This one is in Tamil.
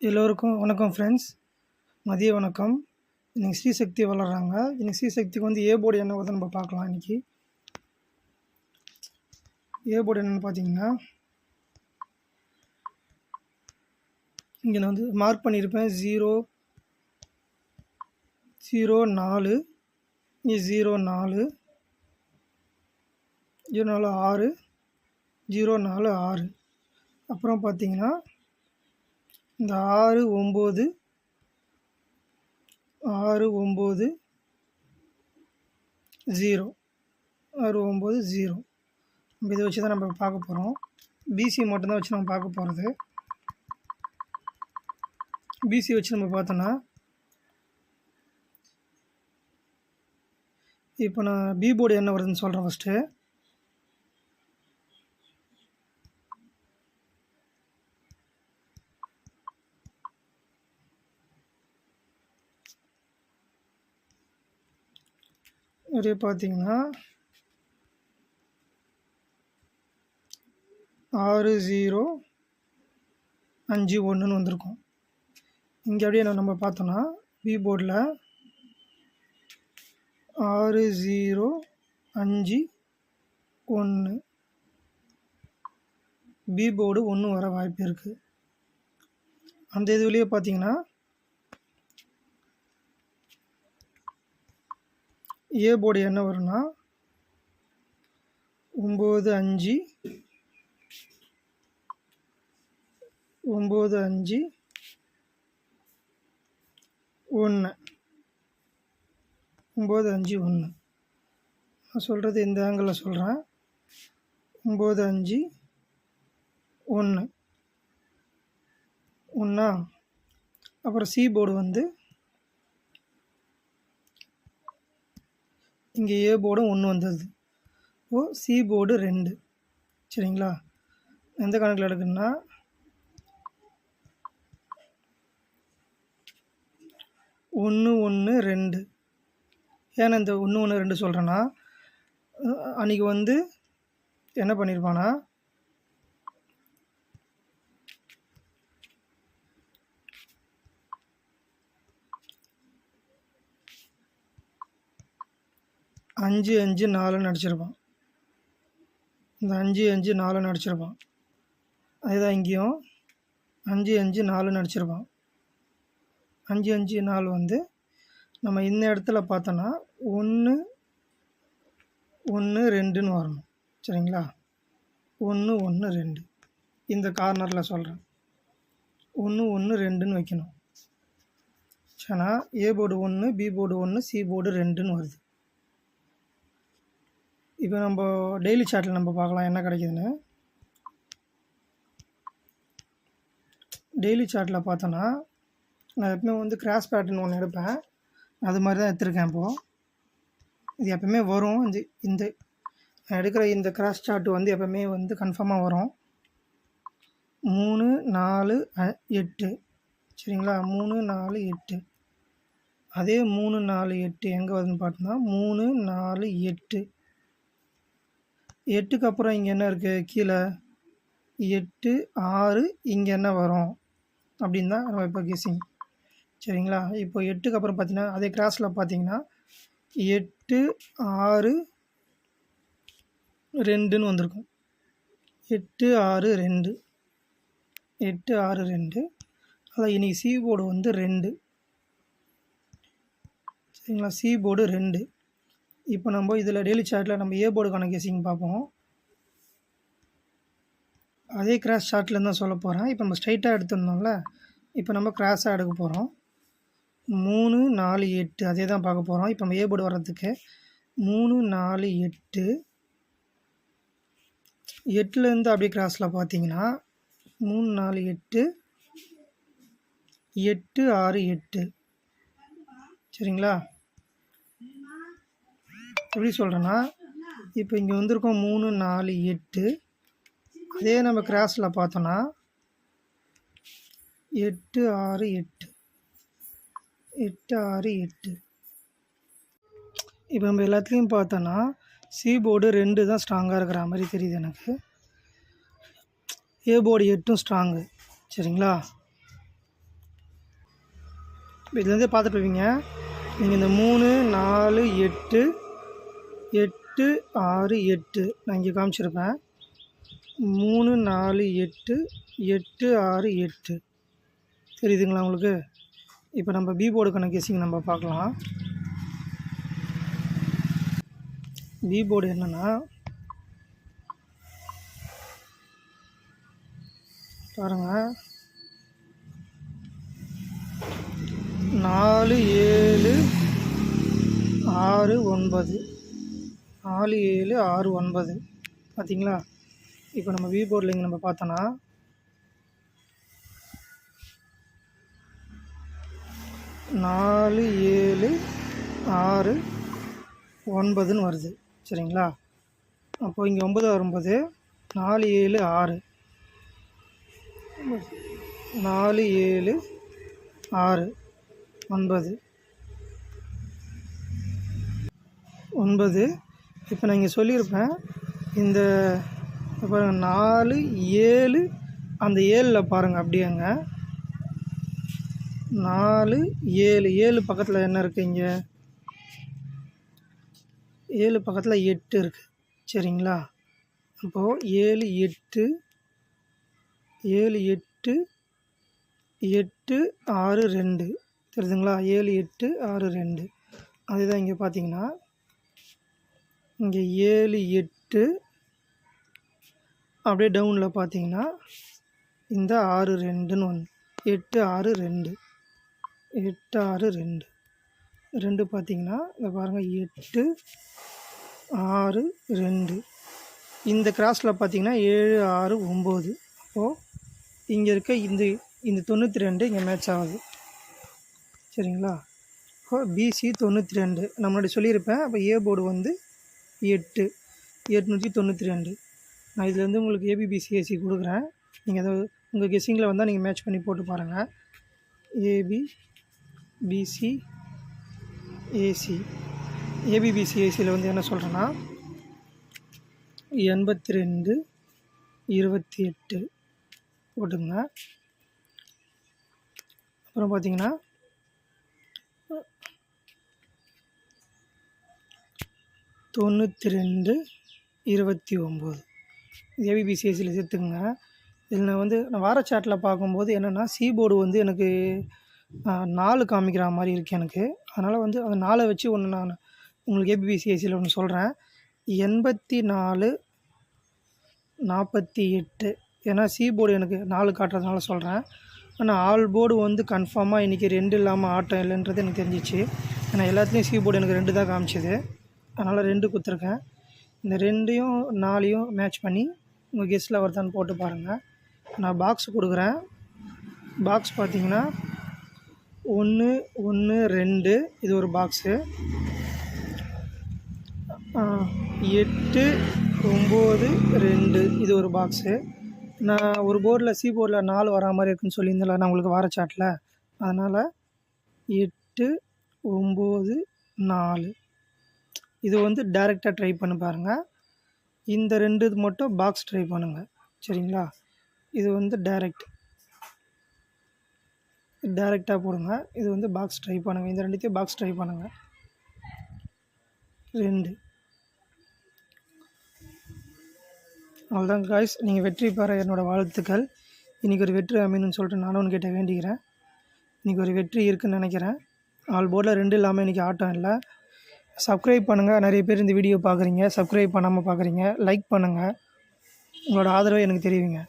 எல்லோருக்கும் வணக்கம் ஃப்ரெண்ட்ஸ். மதிய வணக்கம். இன்றைக்கி ஸ்ரீசக்தி வளர்கிறாங்க. இன்றைக்கி ஸ்ரீசக்திக்கு வந்து ஏ போர்டு என்ன வருதுன்னு நம்ம பார்க்கலாம். இன்றைக்கி ஏ போர்டு என்னென்னு பார்த்தீங்கன்னா, இங்கே நான் வந்து மார்க் பண்ணியிருப்பேன் 004 இங்கே 04 06 046. அப்புறம் பார்த்தீங்கன்னா இந்த 69 0 690 நம்ம இதை வச்சு தான் நம்ம பார்க்க போகிறோம். பிசி மட்டும்தான் வச்சு நம்ம பார்க்க போகிறது. பிசி வச்சு நம்ம பார்த்தோன்னா, இப்போ நான் பி போர்டு என்ன வருதுன்னு சொல்கிறேன். ஃபஸ்ட்டு அப்படியே பார்த்தீங்கன்னா 6051 வந்திருக்கும். இங்கே அப்படியே நம்ம பார்த்தோன்னா பி போர்டில் 6051 பி போர்டு 1 வர வாய்ப்பு இருக்குது. அந்த இதுலேயே பார்த்தீங்கன்னா ஏ போர்டு என்ன வரும்னா 95 1 951. நான் சொல்கிறது இந்த ஆங்கிளில் சொல்கிறேன். 951 ஒன்றா. அப்புறம் சி போர்டு வந்து இங்கே ஏ போர்டும் 1 வந்தது. C board 2. சரிங்களா? எந்த கணக்கில் எடுக்குன்னா 1 1 2. ஏன்னா இந்த 1 1 2 சொல்கிறேன்னா, அன்றைக்கி வந்து என்ன பண்ணியிருப்பானா, அஞ்சு 5 4 அடிச்சிருப்பான். இந்த 5 5 4 அடிச்சிருப்பான். அதுதான் இங்கேயும் 5 5 4 அடிச்சிருப்பான். 5 5 4 வந்து நம்ம இந்த இடத்துல பார்த்தோன்னா 1 1 2ன்னு வரணும். சரிங்களா? 1 1 2 இந்த கார்னரில் சொல்கிறேன். 1 1 2ன்னு வைக்கணும். சரினா A board 1 B board 1 C board 2ன்னு வருது. இப்போ நம்ம டெய்லி சார்ட்டில் நம்ம பார்க்கலாம் என்ன கிடைக்குதுன்னு. டெய்லி சார்ட்டில் பார்த்தோன்னா, நான் எப்பவுமே வந்து கிராஸ் பேட்டர்ன் ஒன்று எடுப்பேன். அது மாதிரி தான் எடுத்திருக்கேன். இப்போது இது எப்பவுமே வரும். இந்த நான் எடுக்கிற இந்த கிராஸ் சார்ட் வந்து எப்பவுமே வந்து கன்ஃபார்மாக வரும். 3 4 8. சரிங்களா? 3 4 8. அதே 3 4 8 எங்கே வருதுன்னு பார்த்தோன்னா 3 4 8. 8க்கு அப்புறம் இங்கே என்ன இருக்குது கீழே 8 6. இங்கே என்ன வரும் அப்படின்னு தான் நம்ம இப்போ கெஸ்ஸிங். சரிங்களா? இப்போ 8க்கு அப்புறம் பார்த்தீங்கன்னா அதே கிராஸில் பார்த்தீங்கன்னா 8 6 2ன்னு வந்திருக்கும். 8 6 2 8 6 2. அதான் இன்றைக்கி சி போர்டு வந்து 2. சரிங்களா? C board 2. இப்போ நம்ம இதில் டெய்லி சார்ட்டில் நம்ம ஏ போர்டுக்கான கெஸ்ஸிங் பார்ப்போம். அதே கிராஸ் சார்ட்லேருந்து தான் சொல்ல போகிறேன். இப்போ நம்ம ஸ்ட்ரைட்டாக எடுத்துருந்தோம்ல, இப்போ நம்ம கிராஸாக எடுக்க போகிறோம். 3 4 8 அதே தான் பார்க்க போகிறோம். இப்போ நம்ம ஏ போர்டு வர்றதுக்கு 3 4 8. 8லேருந்து அப்படியே கிராஸில் பார்த்தீங்கன்னா 3 4 8 8 6 8. சரிங்களா? எப்படி சொல்கிறேன்னா, இப்போ இங்கே வந்திருக்கோம் 3 4 8. அதே நம்ம கிராஸில் பார்த்தோன்னா 8 6 8 8 6 8. இப்போ நம்ம எல்லாத்துலேயும் பார்த்தோன்னா சி போர்டு 2 தான் ஸ்ட்ராங்காக இருக்கிற மாதிரி தெரியுது எனக்கு. ஏ போர்டு 8ம் ஸ்ட்ராங்கு. சரிங்களா? இதுலேருந்தே பார்த்துட்டுருவீங்க. நீங்கள் இந்த 3, 4, 8, 8, 6, 8 நான் இங்கே காமிச்சிருப்பேன். 3, 4, 8, 8, 6, 8 தெரியுதுங்களா உங்களுக்கு? இப்போ நம்ம பி போர்டுக்கான கெஸ்ஸிங் நம்ம பார்க்கலாம். பி போர்டு என்னென்னா பாருங்கள், 4, 7, 6, 9 4, 7, 6, 9 பார்த்தீங்களா? இப்போ நம்ம பி போர்டில் இங்கே நம்ம பார்த்தோன்னா 4, 7, 6, 9ன்னு வருது. சரிங்களா? அப்போது இங்கே 9 வரும்போது 4, 7, 6 4, 7, 6, 9 இப்போ நான் இங்கே சொல்லியிருப்பேன். இந்த பாருங்கள் 4, 7 அந்த 7ல் பாருங்கள் அப்படியேங்க 4, 7 7 பக்கத்தில் என்ன இருக்குது? இங்கே 7 பக்கத்தில் 8 இருக்குது. சரிங்களா? அப்போது 7, 8 7, 8 8, 6, 2 தெரியுதுங்களா? 7, 8, 6, 2 அதுதான் இங்கே பார்த்தீங்கன்னா இங்கே 7, 8 அப்படியே டவுனில் பார்த்தீங்கன்னா இந்த 6, 2ன்னு ஒன்று 8, 6, 2 8, 6, 2 பார்த்தீங்கன்னா இங்கே பாருங்கள் 8, 6, 2 இந்த கிராஸில் பார்த்தீங்கன்னா 7, 6, 9 அப்போது இங்கே இருக்க இந்த 92 இங்கே மேட்ச் ஆகுது. சரிங்களா? இப்போ பிசி 92 நான் முன்னாடி சொல்லியிருப்பேன். அப்போ ஏ போர்டு வந்து 8 892 நான் இதுலேருந்து உங்களுக்கு ஏபிபிசிஏசி கொடுக்குறேன். நீங்கள் அதை உங்கள் கெஸ்ஸிங்கில் வந்தால் நீங்கள் மேட்ச் பண்ணி போட்டு பாருங்கள். ஏபிபிசி ஏசி ஏபிபிசிஏசியில் வந்து என்ன சொல்கிறேன்னா 82 28 போட்டுங்க. அப்புறம் பார்த்தீங்கன்னா 92 29 ஏபிபிசிஎஸ்சியில் சேர்த்துக்குங்க. இதில் நான் வார சாட்டில் பார்க்கும்போது என்னென்னா சி போர்டு வந்து எனக்கு 4 காமிக்கிற மாதிரி இருக்குது எனக்கு. அதனால் வந்து அந்த 4 வச்சு ஒன்று நான் உங்களுக்கு ஏபிபிசிஎஸ்சியில் ஒன்று சொல்கிறேன். 84 48 ஏன்னா சி போர்டு எனக்கு 4 காட்டுறதுனால சொல்கிறேன். ஆனால் ஆல் போர்டு வந்து கன்ஃபார்மாக இன்றைக்கி 2 இல்லாமல் ஆட்டம் இல்லைன்றது எனக்கு தெரிஞ்சிச்சு. ஏன்னா எல்லாத்துலேயும் சி போர்டு எனக்கு 2 தான் காமிச்சிது. அதனால் 2 கொடுத்துருக்கேன். இந்த 2யும் 4யும் மேட்ச் பண்ணி உங்கள் கெஸ்ட்டில் வருதான்னு போட்டு பாருங்கள். நான் பாக்ஸ் கொடுக்குறேன். பாக்ஸ் பார்த்தீங்கன்னா 1 1 2 இது ஒரு பாக்ஸு, 8 9 2 இது ஒரு பாக்ஸு. நான் ஒரு போர்டில் சி போர்டில் 4 வரா மாதிரி இருக்குன்னு சொல்லியிருந்தேன் நான் உங்களுக்கு வார சாட்டில். அதனால் 8 9 4 இது வந்து டைரெக்டாக ட்ரை பண்ணி பாருங்கள். இந்த 2 இது மட்டும் பாக்ஸ் ட்ரை பண்ணுங்கள். சரிங்களா? இது வந்து டைரெக்டாக போடுங்க. இது வந்து பாக்ஸ் ட்ரை பண்ணுங்கள். இந்த 2த்தையும் பாக்ஸ் ட்ரை பண்ணுங்கள். 2 அவ்வளோதான் காய்ஸ். நீங்கள் வெற்றி பெற என்னோடய வாழ்த்துக்கள். இன்றைக்கி ஒரு வெற்றி அமையணும்னு சொல்லிட்டு நானும் உங்ககிட்ட வேண்டிக்கிறேன். இன்றைக்கி ஒரு வெற்றி இருக்குதுன்னு நினைக்கிறேன். ஆல் போர்டில் 2 இல்லாமல் இன்றைக்கி ஆட்டம் இல்லை. சப்ஸ்கிரைப் பண்ணுங்கள். நிறைய பேர் இந்த வீடியோ பார்க்குறீங்க, சப்ஸ்கிரைப் பண்ணாமல் பார்க்குறீங்க. லைக் பண்ணுங்கள். உங்களோட ஆதரவை எனக்கு தெரிவிங்க.